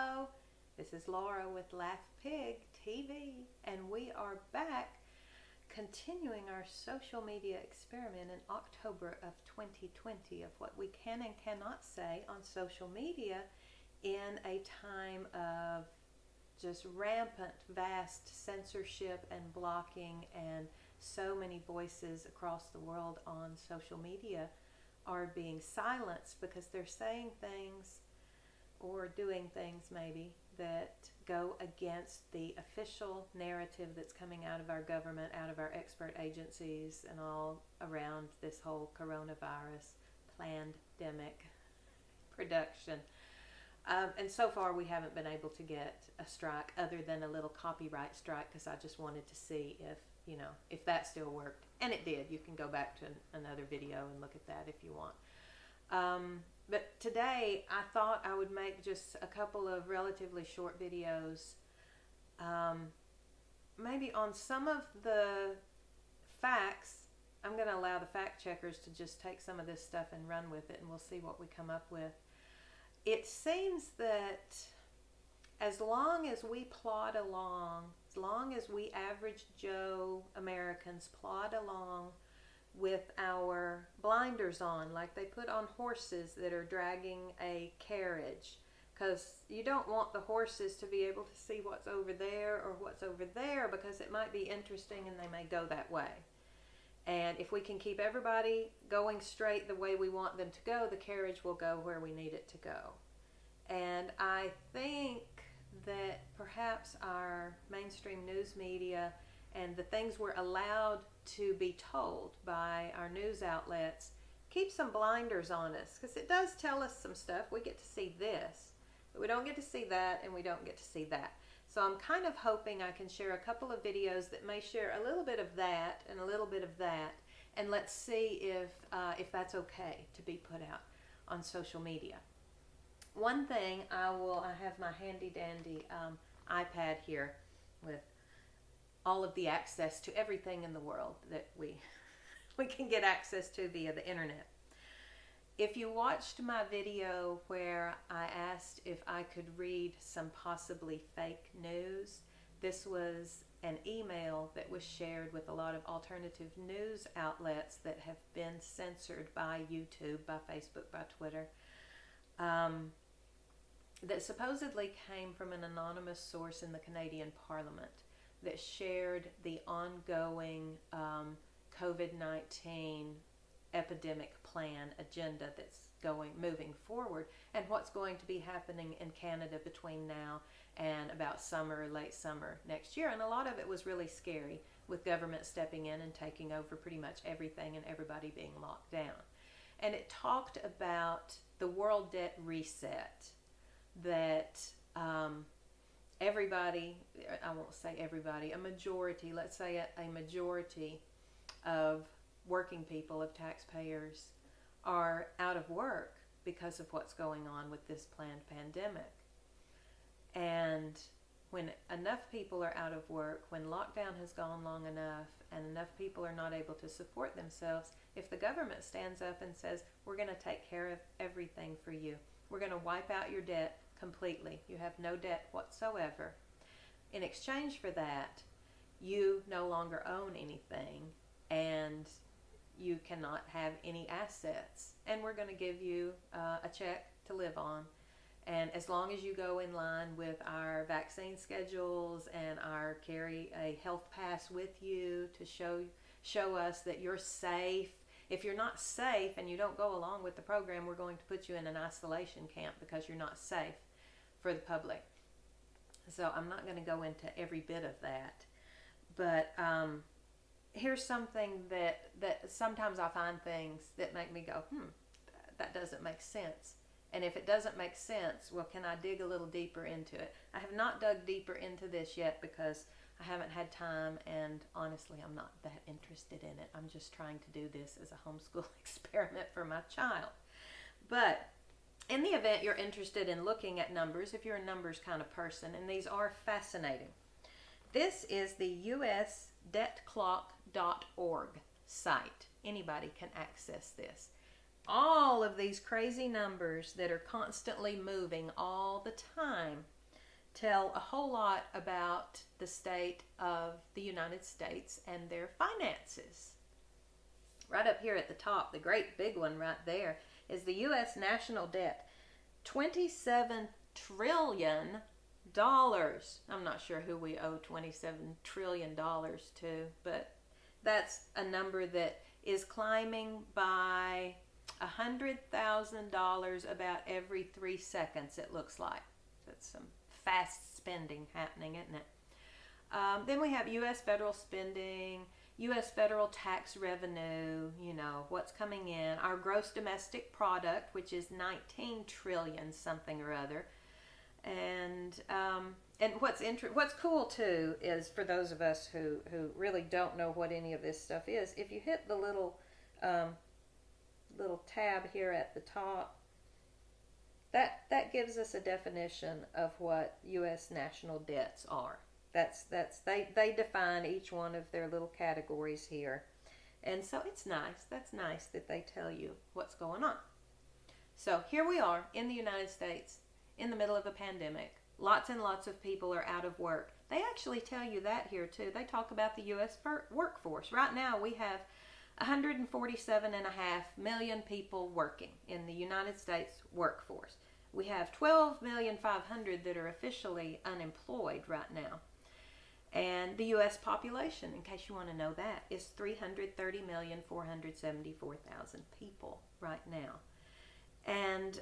Hello, this is Laura with Laugh Pig TV, and we are back continuing our social media experiment in October of 2020 of what we can and cannot say on social media in a time of just rampant, vast censorship and blocking, and so many voices across the world on social media are being silenced because they're saying things or doing things maybe that go against the official narrative that's coming out of our government, out of our expert agencies, and all around this whole coronavirus pandemic production. And so far we haven't been able to get a strike other than a little copyright strike, because I just wanted to see if that still worked. And it did. You can go back to another video and look at that if you want. But today I thought I would make just a couple of relatively short videos, maybe on some of the facts. I'm going to allow the fact checkers to just take some of this stuff and run with it, and we'll see what we come up with. It seems that as long as we plod along, as long as we average Joe Americans plod along with our blinders on, like they put on horses that are dragging a carriage, because you don't want the horses to be able to see what's over there or what's over there, because it might be interesting and they may go that way. And if we can keep everybody going straight the way we want them to go, the carriage will go where we need it to go. And I think that perhaps our mainstream news media and the things we're allowed to be told by our news outlets keep some blinders on us, because it does tell us some stuff. We get to see this, but we don't get to see that, and we don't get to see that. So I'm kind of hoping I can share a couple of videos that may share a little bit of that and a little bit of that, and let's see if that's okay to be put out on social media. One thing I have my handy dandy iPad here with all of the access to everything in the world that we can get access to via the internet. If you watched my video where I asked if I could read some possibly fake news, this was an email that was shared with a lot of alternative news outlets that have been censored by YouTube, by Facebook, by Twitter, that supposedly came from an anonymous source in the Canadian Parliament that shared the ongoing COVID-19 epidemic plan agenda that's moving forward, and what's going to be happening in Canada between now and about summer, late summer next year. And a lot of it was really scary, with government stepping in and taking over pretty much everything and everybody being locked down. And it talked about the world debt reset that everybody, I won't say everybody, a majority, let's say a majority of working people, of taxpayers, are out of work because of what's going on with this planned pandemic. And when enough people are out of work, when lockdown has gone long enough and enough people are not able to support themselves, if the government stands up and says, we're going to take care of everything for you, we're going to wipe out your debt completely, you have no debt whatsoever, in exchange for that, you no longer own anything, and you cannot have any assets, and we're going to give you a check to live on. And as long as you go in line with our vaccine schedules and carry a health pass with you to show us that you're safe. If you're not safe and you don't go along with the program, we're going to put you in an isolation camp because you're not safe for the public. So I'm not going to go into every bit of that, but here's something that sometimes I find things that make me go, that doesn't make sense. And if it doesn't make sense, well, can I dig a little deeper into it? I have not dug deeper into this yet because I haven't had time, and honestly, I'm not that interested in it. I'm just trying to do this as a homeschool experiment for my child. But in the event you're interested in looking at numbers, if you're a numbers kind of person, and these are fascinating, this is the usdebtclock.org site. Anybody can access this. All of these crazy numbers that are constantly moving all the time tell a whole lot about the state of the United States and their finances. Right up here at the top, the great big one right there, is the U.S. national debt. $27 trillion. I'm not sure who we owe $27 trillion to, but that's a number that is climbing by $100,000 about every 3 seconds, it looks like. That's some fast spending happening, isn't it? Then we have U.S. federal spending, U.S. federal tax revenue, what's coming in, our gross domestic product, which is 19 trillion something or other. And what's cool too is, for those of us who really don't know what any of this stuff is, if you hit the little tab here at the top, that gives us a definition of what U.S. national debts are. They define each one of their little categories here, and so it's nice. That's nice that they tell you what's going on. So here we are in the United States, in the middle of a pandemic. Lots and lots of people are out of work. They actually tell you that here too. They talk about the U.S. workforce. Right now we have 147.5 million people working in the United States workforce. We have 12,500,000 that are officially unemployed right now. And the U.S. population, in case you want to know that, is 330,474,000 people right now. And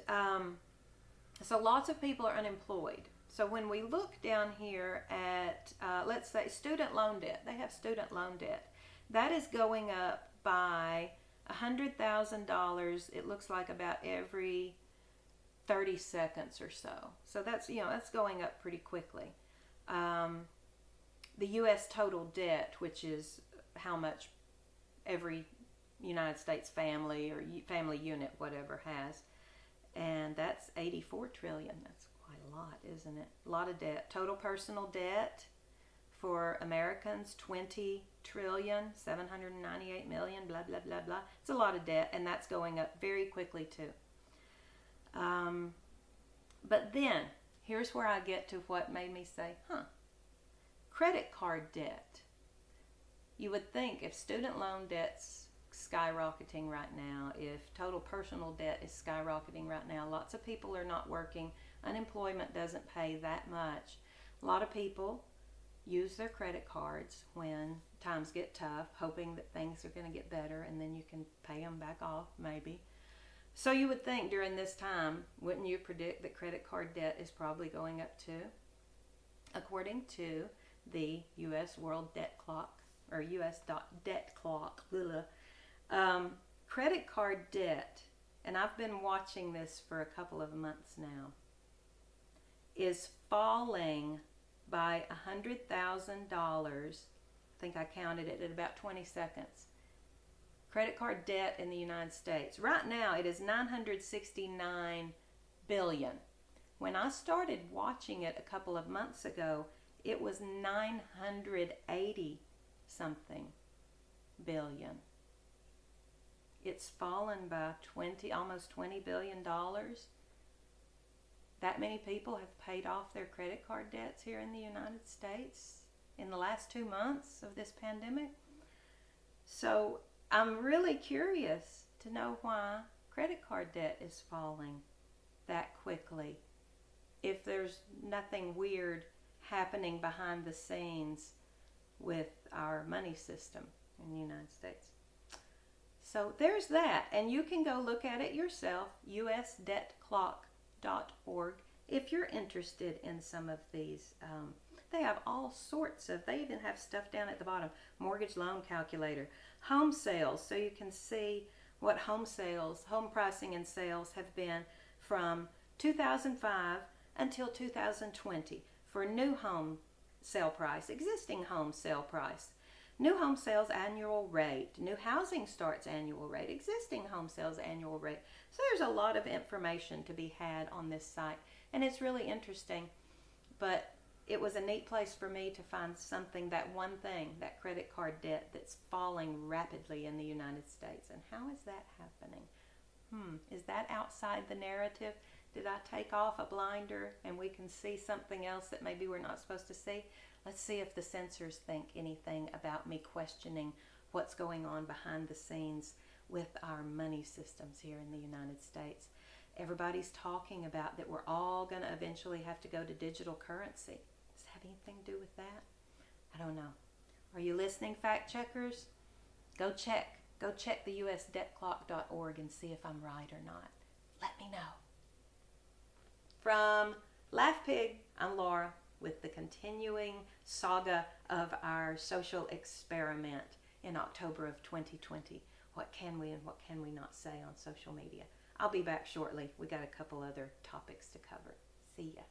so lots of people are unemployed. So when we look down here at, let's say, student loan debt, they have student loan debt. That is going up by $100,000, it looks like about every 30 seconds or so. So that's going up pretty quickly. The U.S. total debt, which is how much every United States family or family unit, whatever, has, and that's 84 trillion. That's quite a lot, isn't it? A lot of debt. Total personal debt for Americans, 20 trillion, 798 million, blah, blah, blah, blah. It's a lot of debt, and that's going up very quickly too. But then, here's where I get to what made me say, credit card debt. You would think if student loan debt's skyrocketing right now, if total personal debt is skyrocketing right now, lots of people are not working, unemployment doesn't pay that much. A lot of people use their credit cards when times get tough, hoping that things are going to get better, and then you can pay them back off, maybe. So you would think during this time, wouldn't you predict that credit card debt is probably going up too? According to the U.S. World Debt Clock, or U.S. Debt Clock, credit card debt, and I've been watching this for a couple of months now, is falling by $100,000. I think I counted it at about 20 seconds. Credit card debt in the United States. Right now it is $969 billion. When I started watching it a couple of months ago, it was 980 something billion. It's fallen by almost $20 billion. That many people have paid off their credit card debts here in the United States in the last 2 months of this pandemic. So I'm really curious to know why credit card debt is falling that quickly, if there's nothing weird happening behind the scenes with our money system in the United States. So there's that, and you can go look at it yourself, usdebtclock.org, if you're interested in some of these. They have all sorts of, they even have stuff down at the bottom, mortgage loan calculator, home sales, so you can see what home pricing and sales have been from 2005 until 2020 for new home sale price, existing home sale price, new home sales annual rate, new housing starts annual rate, existing home sales annual rate. So there's a lot of information to be had on this site, and it's really interesting. But it was a neat place for me to find something, that one thing, that credit card debt that's falling rapidly in the United States. And how is that happening? Is that outside the narrative? Did I take off a blinder and we can see something else that maybe we're not supposed to see? Let's see if the censors think anything about me questioning what's going on behind the scenes with our money systems here in the United States. Everybody's talking about that we're all going to eventually have to go to digital currency. Does it have anything to do with that? I don't know. Are you listening, fact checkers? Go check. Go check the usdebtclock.org and see if I'm right or not. Let me know. From Laugh Pig, I'm Laura with the continuing saga of our social experiment in October of 2020. What can we and what can we not say on social media? I'll be back shortly. We got a couple other topics to cover. See ya.